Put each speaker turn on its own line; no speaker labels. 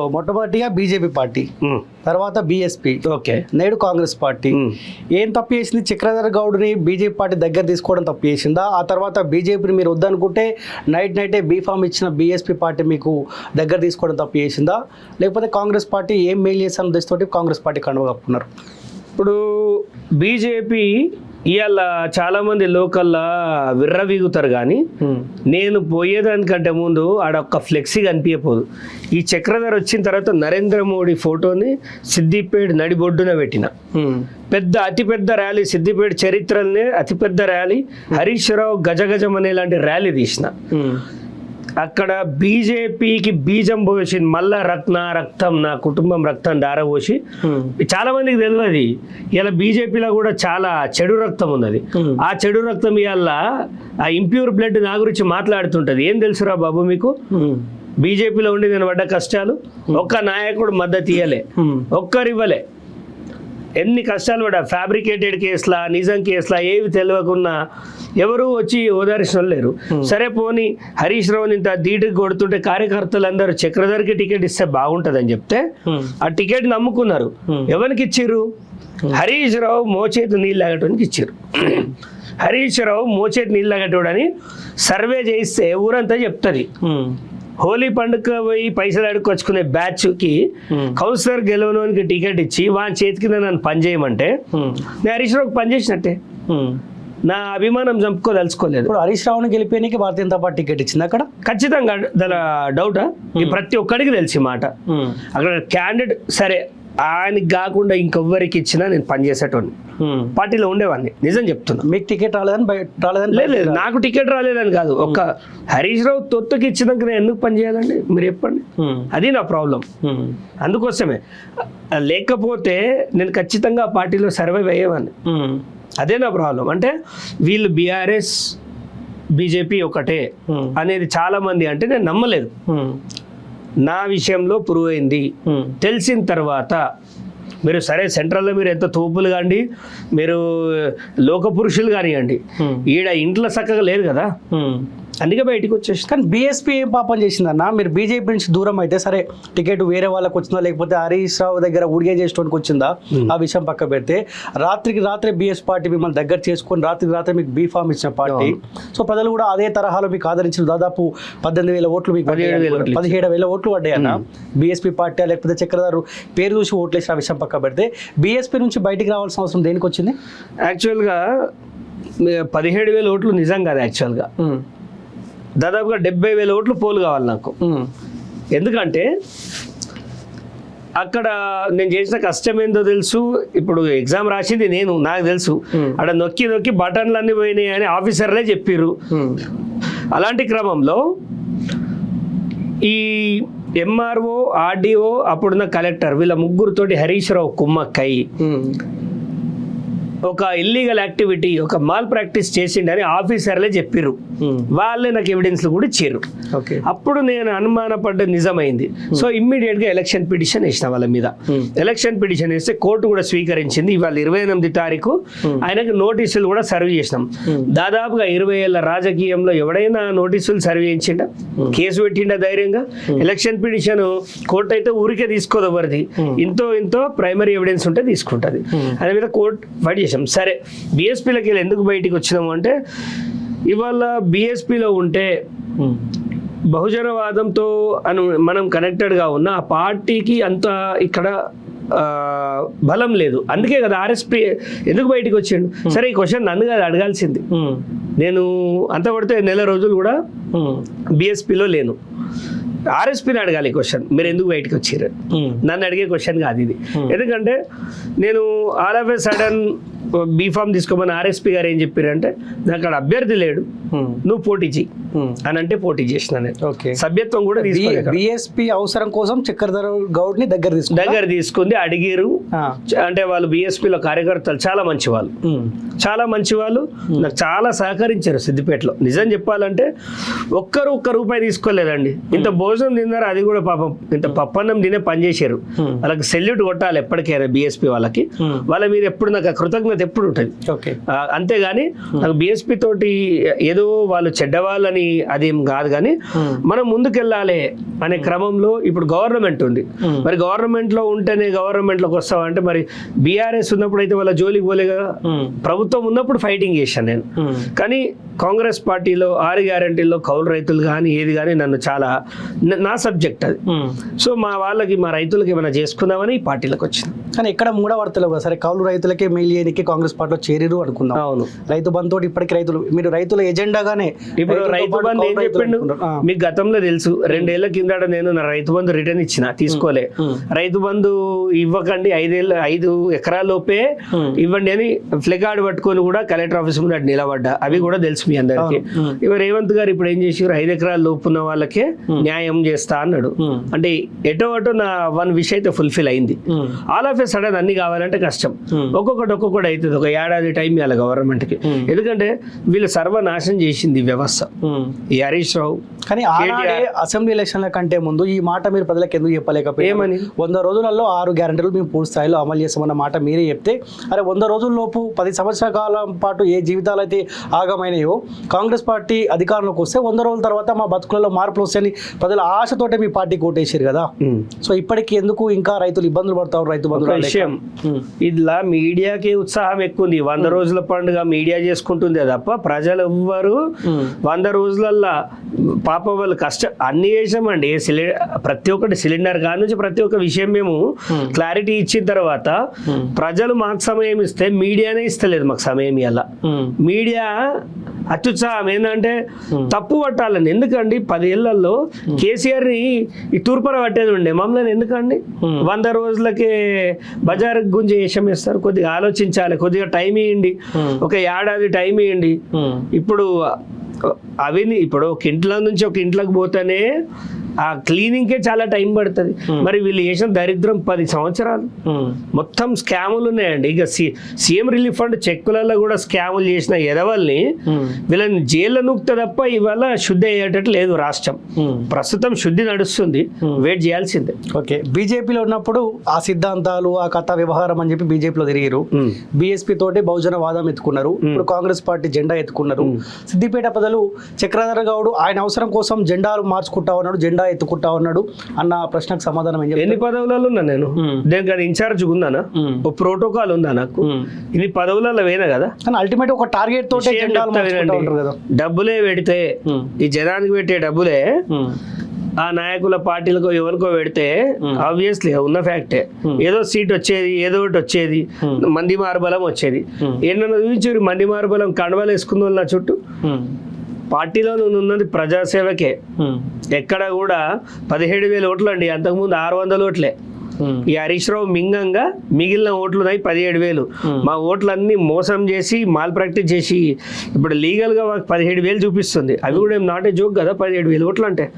మొట్టమొదటిగా BJP party, తర్వాత BSP,
okay,
నేడు కాంగ్రెస్ పార్టీ. ఏం తప్పు చేసింది? చక్రధర్ గౌడ్ని బీజేపీ పార్టీ దగ్గర తీసుకోవడం తప్పు చేసిందా? ఆ తర్వాత బీజేపీని మీరు వద్దనుకుంటే నైటే బీఫామ్ ఇచ్చిన బీఎస్పీ పార్టీ మీకు దగ్గర తీసుకోవడం తప్పు చేసిందా? లేకపోతే కాంగ్రెస్ పార్టీ ఏం మేలు చేసిన ఉద్దేశంతో కాంగ్రెస్ పార్టీ కండువ కప్పుకున్నారు?
ఇప్పుడు బీజేపీ ఇవాళ చాలామంది లోకల్లా విర్రవీగుతారు, కానీ నేను పోయేదానికంటే ముందు ఆడొక్క ఫ్లెక్సీ కనిపించపోదు. ఈ చక్రధర్ వచ్చిన తర్వాత నరేంద్ర మోడీ ఫోటోని సిద్దిపేట నడిబొడ్డున పెట్టిన అతిపెద్ద ర్యాలీ, సిద్దిపేట చరిత్రనే అతిపెద్ద ర్యాలీ, హరీష్ రావు గజగజం అనేలాంటి ర్యాలీ తీసిన. అక్కడ బీజేపీకి బీజం పోసింది. మళ్ళా రక్తం నా కుటుంబం రక్తం దారపోసి, చాలా మందికి తెలియదు ఇలా బీజేపీలో కూడా చాలా చెడు రక్తం ఉన్నది. ఆ చెడు రక్తం ఇవాళ ఆ ఇంప్యూర్ బ్లడ్ నా గురించి మాట్లాడుతుంటది. ఏం తెలుసురా బాబు మీకు? బీజేపీలో ఉండి నేను పడ్డ కష్టాలు ఒక్క నాయకుడు మద్దతు ఇవ్వలే, ఒక్కరు ఇవ్వలే. ఎన్ని కష్టాలు పడ్డా, ఫ్యాబ్రికేటెడ్ కేసులా నిజం కేసులా ఏవి తెలియకున్నా ఎవరు వచ్చి ఓదార్చిన లేరు. సరే పోనీ హరీష్ రావుని ఇంత ధీటుగా కొడుతుంటే కార్యకర్తలందరూ చక్రధర్కి టికెట్ ఇస్తే బాగుంటుందని చెప్తే ఆ టికెట్ నమ్ముకున్నారు. ఎవరికి ఇచ్చిర్రు? హరీష్ రావు మోచేతి నీళ్ళు తాగటానికి ఇచ్చారు. హరీష్ రావు మోచేతి నీళ్ళు తాగటోడని సర్వే చేయిస్తే ఊరంతా చెప్తుంది. హోలీ పండుగ పోయి పైసలు అడుక్కొచ్చుకునే బ్యాచ్కి కౌన్సిలర్ గెలవడానికి టికెట్ ఇచ్చి వాని చేతి కింద నన్ను పని చేయమంటే నేను హరీష్ రావుకి పని చేసినట్టే. నా అభిమానం చంపుకోదలుచుకోలేదు. ఇప్పుడు
హరీష్ రావుని గెలిపేనికి భారతీయ జనతా పార్టీ టికెట్ ఇచ్చింది. అక్కడ
ఖచ్చితంగా దాని డౌటా? ప్రతి ఒక్కడికి తెలిసి మాట. అక్కడ క్యాండిడేట్ సరే ఆయనకి కాకుండా ఇంకెవ్వరికి ఇచ్చినా నేను పనిచేసేటోని పార్టీలో ఉండేవాడిని. నిజం చెప్తున్నా.
మీకు టికెట్ రాలేదని
లేదు, నాకు టికెట్ రాలేదని కాదు. ఒక్క హరీష్ రావు తొత్తుకి ఇచ్చినాక నేను ఎందుకు పని చేయాలండి మీరు చెప్పండి. అది నా ప్రాబ్లం. అందుకోసమే, లేకపోతే నేను ఖచ్చితంగా ఆ పార్టీలో సర్వైవ్ అయ్యేవాడిని. అదే నా ప్రాబ్లం. అంటే వీళ్ళు బీఆర్ఎస్ బీజేపీ ఒకటే అనేది చాలా మంది అంటే నేను నమ్మలేదు. నా విషయంలో ప్రూవ్ అయింది. తెలిసిన తర్వాత మీరు సరే సెంట్రల్లో మీరు ఎంత తోపులు కాండి, మీరు లోక పురుషులు కానివ్వండి, ఈడ ఇంట్లో చక్కగా లేదు కదా, అందుకే బయటకు వచ్చేసి.
కానీ బీఎస్పీ ఏం పాపం చేసిందన్న? మీరు బీజేపీ నుంచి దూరం అయితే సరే టికెట్ వేరే వాళ్ళకి వచ్చిందా, లేకపోతే హరీష్ రావు దగ్గర ఊడిగే చేసుకోవడానికి వచ్చిందా, ఆ విషయం పక్క పెడితే రాత్రికి రాత్రే బీఎస్ పార్టీ మిమ్మల్ని దగ్గర చేసుకొని రాత్రికి రాత్రే మీకు బీఫామ్ ఇచ్చిన పార్టీ. సో ప్రజలు కూడా అదే తరహాలో మీకు ఆదరించిన. దాదాపు 18,000 ఓట్లు, మీకు 17,000 ఓట్లు పడ్డాయి అన్న. బీఎస్పీ పార్టీ లేకపోతే చక్రధర్ పేరు చూసి ఓట్లు వేసిన విషయం పక్క పెడితే బీఎస్పీ నుంచి బయటికి రావాల్సిన అవసరం దేనికి వచ్చింది?
యాక్చువల్గా 17,000 ఓట్లు నిజం కాదు. యాక్చువల్గా దాదాపుగా 70,000 ఓట్లు పోలు కావాలి నాకు. ఎందుకంటే అక్కడ నేను చేసిన కష్టం ఏందో తెలుసు. ఇప్పుడు ఎగ్జామ్ రాసింది నేను, నాకు తెలుసు. అక్కడ నొక్కి బటన్లు అన్నీ పోయినాయి అని ఆఫీసర్లే చెప్పారు. అలాంటి క్రమంలో ఈ ఎంఆర్ఓ, ఆర్డీఓ, అప్పుడున్న కలెక్టర్ వీళ్ళ ముగ్గురుతోటి హరీష్ రావు కుమ్మక్కై ఒక ఇల్లీగల్ యాక్టివిటీ, ఒక మాల్ ప్రాక్టీస్ చేసిండని ఆఫీసర్లే చెప్పిర్రు. వాళ్ళే నాకు ఎవిడెన్స్లు కూడా ఇచ్చారు. అప్పుడు నేను అనుమానపడ్డ నిజమైంది. సో ఇమ్మీడియట్గా ఎలక్షన్ పిటిషన్ వేసిన వాళ్ళ మీద. ఎలక్షన్ పిటిషన్ వేస్తే కోర్టు కూడా స్వీకరించింది. ఇవాళ 28 తారీఖు ఆయనకు నోటీసులు కూడా సర్వ్ చేసినాం. దాదాపుగా 20 ఏళ్ళ రాజకీయంలో ఎవడైనా నోటీసులు సర్వ్ చేయించిండా, కేసు పెట్టిండా ధైర్యంగా? ఎలక్షన్ పిటిషన్ కోర్టు అయితే ఊరికే తీసుకోదు, ఎవరిది ఇంతో ప్రైమరీ ఎవిడెన్స్ ఉంటే తీసుకుంటుంది. అదే మీద కోర్టు ఫైట్ చేసాం. సరే బీఎస్పీలోకి వెళ్ళి ఎందుకు బయటికి వచ్చినాము అంటే, ఇవాళ బీఎస్పీలో ఉంటే బహుజనవాదంతో మనం కనెక్టెడ్గా ఉన్న ఆ పార్టీకి అంత ఇక్కడ బలం లేదు. అందుకే కదా ఆర్ఎస్పీ ఎందుకు బయటికి వచ్చిండు. సరే ఈ క్వశ్చన్ నన్ను కదా అడగాల్సింది. నేను అంత పడితే నెల రోజులు కూడా బీఎస్పీలో లేను. ఆర్ఎస్పీని అడగాలి క్వశ్చన్, మీరు ఎందుకు బయటకు వచ్చారు. నన్ను అడిగే క్వశ్చన్ కాదు ఇది. ఎందుకంటే నేను all of a sudden B form తీసుకోమని ఆర్ఎస్పీ గారు ఏం చెప్పారంటే, నాకు అక్కడ అభ్యర్థి లేడు, నువ్వు పోటీ చెయ్యి అని అంటే పోటీ చేసిన నేను. సభ్యత్వం కూడా
బీఎస్పీ అవసరం కోసం చక్రధర్ గౌడ్ ని దగ్గర తీసుకుంది,
అడిగిరు. అంటే వాళ్ళు బీఎస్పీలో కార్యకర్తలు చాలా మంచి వాళ్ళు. చాలా మంచి వాళ్ళు, నాకు చాలా సహకరించారు సిద్దిపేటలో. నిజం చెప్పాలంటే ఒక్క రూపాయి తీసుకోలేదండి. ఇంత భోజనం తిన్నారు, అది కూడా పాపం ఇంత పప్పన్నం తినే పని చేశారు. వాళ్ళకి సెల్యూట్ కొట్టాలి ఎప్పటికైనా బీఎస్పీ వాళ్ళకి. వాళ్ళ మీద ఎప్పుడు నాకు కృతజ్ఞత ఎప్పుడు ఉంటుంది.
ఓకే.
అంతేగాని నాకు బీఎస్పీ తోటి ఏదో వాళ్ళు చెడ్డవాళ్ళని అదేం కాదు, కానీ మనం ముందుకెళ్ళాలి అనే క్రమంలో ఇప్పుడు గవర్నమెంట్ ఉంది. మరి గవర్నమెంట్ లో ఉంటేనే గవర్నమెంట్ లోకి వస్తామంటే, మరి బీఆర్ఎస్ ఉన్నప్పుడు అయితే వాళ్ళ జోలికి పోలే కదా. ప్రభుత్వం ఉన్నప్పుడు ఫైటింగ్ చేశాను నేను. కానీ కాంగ్రెస్ పార్టీలో 6 గ్యారంటీల్లో కౌలు రైతులు కానీ ఏది కానీ నన్ను చాలా నా సబ్జెక్ట్ అది. సో మా వాళ్ళకి, మా రైతులకి ఏమైనా చేసుకుందామని ఈ పార్టీలకు వచ్చింది.
కానీ ఎక్కడ మూడవర్తలేవు కదా సరే, కౌలు రైతులకే మేలు చేయడానికి కాంగ్రెస్ పార్టీలో చేరిరు అనుకుందాం.
అవును,
రైతు బంధు తోటి ఇప్పటికి రైతులు, మీరు రైతుల ఎజెండాగానే
ఇప్పుడు రైతు బంధు ఏం చెప్పిండు మీకు గతంలో తెలుసు. 2 ఏళ్ల కిందట నేను నా రైతు బంధు రిటర్న్ ఇచ్చిన, తీసుకోలే. రైతు బంధు ఇవ్వకండి, 5 ఎకరాల లోపే ఇవ్వండి అని ఫ్లెగార్డ్ పట్టుకొని కూడా కలెక్టర్ ఆఫీస్ ముందు నిలబడ్డా. అవి కూడా తెలుసు మీ అందరికి. ఇవ రేవంత్ గారు ఇప్పుడు ఏం చేసారు, 5 ఎకరాల లోపు ఉన్న వాళ్ళకే న్యాయం చేస్తా అన్నాడు. అంటే ఎటో నా 1 విష్ అయితే ఫుల్ఫిల్ అయింది. ఆల్ ఆఫ్ ఏ సడన్ అన్ని కావాలంటే కష్టం. ఒక్కొక్కటి అవుతుంది. ఒక ఏడాది టైం ఇవ్వాలి గవర్నమెంట్ కి. ఎందుకంటే వీళ్ళు సర్వనాశనం చేసింది వ్యవస్థ ఈ హరీష్ రావు.
కానీ అసెంబ్లీ ఎలక్షన్ల కంటే ముందు ఈ మాట మీరు ప్రజలకు ఎందుకు చెప్పలేకపోయారు?
ఏమని?
100 రోజులలో 6 గ్యారెంటీలు మేము పూర్తి స్థాయిలో అమలు చేస్తామన్న మాట మీరే చెప్తే, అరే 100 రోజుల లోపు 10 సంవత్సరాల కాలం పాటు ఏ జీవితాలు అయితే ఆగమైనాయో, కాంగ్రెస్ పార్టీ అధికారంలోకి వస్తే 100 రోజుల తర్వాత మా బతుకులలో మార్పులు వస్తాయని ప్రజల ఆశతోటే మీ పార్టీ కోటేసారు కదా. సో ఇప్పటికి ఎందుకు ఇంకా రైతులు ఇబ్బందులు పడతారు? రైతు బంధువుల
విషయం ఇట్లా మీడియాకి ఉత్సాహం ఎక్కువ ఉంది. 100 రోజుల పండుగ మీడియా చేసుకుంటుంది తప్ప ప్రజలు ఎవ్వరు 100 రోజులల్లా పాప వాళ్ళు కష్టం అన్ని చేసామండి. ప్రతి ఒక్కటి సిలిండర్ కాడ నుంచి ప్రతి ఒక్క విషయం మేము క్లారిటీ ఇచ్చిన తర్వాత ప్రజలు మాకు సమయం ఇస్తే మీడియానే ఇస్తలేదు మాకు సమయం. ఇలా మీడియా అత్యుత్సాహం ఏంటంటే తప్పు పట్టాలని. ఎందుకండి 10 ఏళ్లలో కేసీఆర్ని ఈ తూర్పున పట్టేది ఉండే, మమ్మల్ని ఎందుకండి 100 రోజులకే బజార్ గుంజి వేషం వేస్తారు? కొద్దిగా ఆలోచించాలి, కొద్దిగా టైం ఇవ్వండి, ఒక ఏడాది టైం ఇవ్వండి. ఇప్పుడు ఇప్పుడు ఒక ఇంట్లో నుంచి ఒక ఇంట్లోకి పోతేనే ఆ క్లీనింగ్కే చాలా టైం పడుతుంది. మరి వీళ్ళు చేసిన దరిద్రం 10 సంవత్సరాలు మొత్తం స్కాములు ఉన్నాయండి. ఇక సీఎం రిలీఫ్ ఫండ్ చెక్కులలో కూడా స్కాములు చేసిన ఎదవల్ని వీళ్ళని జైల్లో నూక్త తప్ప ఇవాళ శుద్ధి అయ్యేటట్టు లేదు రాష్ట్రం. ప్రస్తుతం శుద్ధి నడుస్తుంది, వెయిట్ చేయాల్సిందే.
ఓకే. బీజేపీలో ఉన్నప్పుడు ఆ సిద్ధాంతాలు, ఆ కథ వ్యవహారం అని చెప్పి బీజేపీలో తిరిగారు. బీఎస్పీ తోటి బహుజన వాదం ఎత్తుకున్నారు. ఇప్పుడు కాంగ్రెస్ పార్టీ జెండా ఎత్తుకున్నారు. సిద్దిపేట ప్రజలు చక్రధర్ గౌడ్ ఆయన అవసరం కోసం జెండాలు మార్చుకుంటా ఉన్నాడు, జెండా ఎత్తుకుంటా ఉన్నాడు అన్న ప్రశ్నకు సమాధానం ఏం చెప్పారు?
ఎన్ని పదవులలో ఉన్నా నేను? దేనికి అది ఇన్ఛార్జ్ ఉందానా? ఒక ప్రోటోకాల్ ఉందా నాకు? ఇన్ని పదవులలో వేనా కదా.
కానీ అల్టిమేట్ ఒక టార్గెట్ తోటే జెండాలు మార్చుకుంటా ఉంటారు కదా.
డబ్బులే పెడితే, ఈ జనానికి పెట్టే డబ్బులే ఆ నాయకుల పార్టీలకు ఎవరికో పెడితే ఆబ్వియస్లీ ఉన్న ఫ్యాక్టే. ఏదో సీట్ వచ్చేది, ఏదో ఒకటి వచ్చేది, మంది మార్బలం వచ్చేది. ఏంటన్నా చూపించారు మంది మార్బలం కండవాలు వేసుకున్న వాళ్ళు నా చుట్టూ. పార్టీలో ఉన్నది ప్రజాసేవకే. ఎక్కడ కూడా 17,000 ఓట్లు అండి, అంతకుముందు 600 ఓట్లే. ఈ హరీష్ రావు మింగంగా మిగిలిన ఓట్లు 17,000. మా ఓట్లన్నీ మోసం చేసి మాల్ ప్రాక్టీస్ చేసి ఇప్పుడు లీగల్గా 17,000 చూపిస్తుంది. అవి కూడా ఏం నాట్ ఏ జోక్ కదా, 17,000 ఓట్లు అంటే.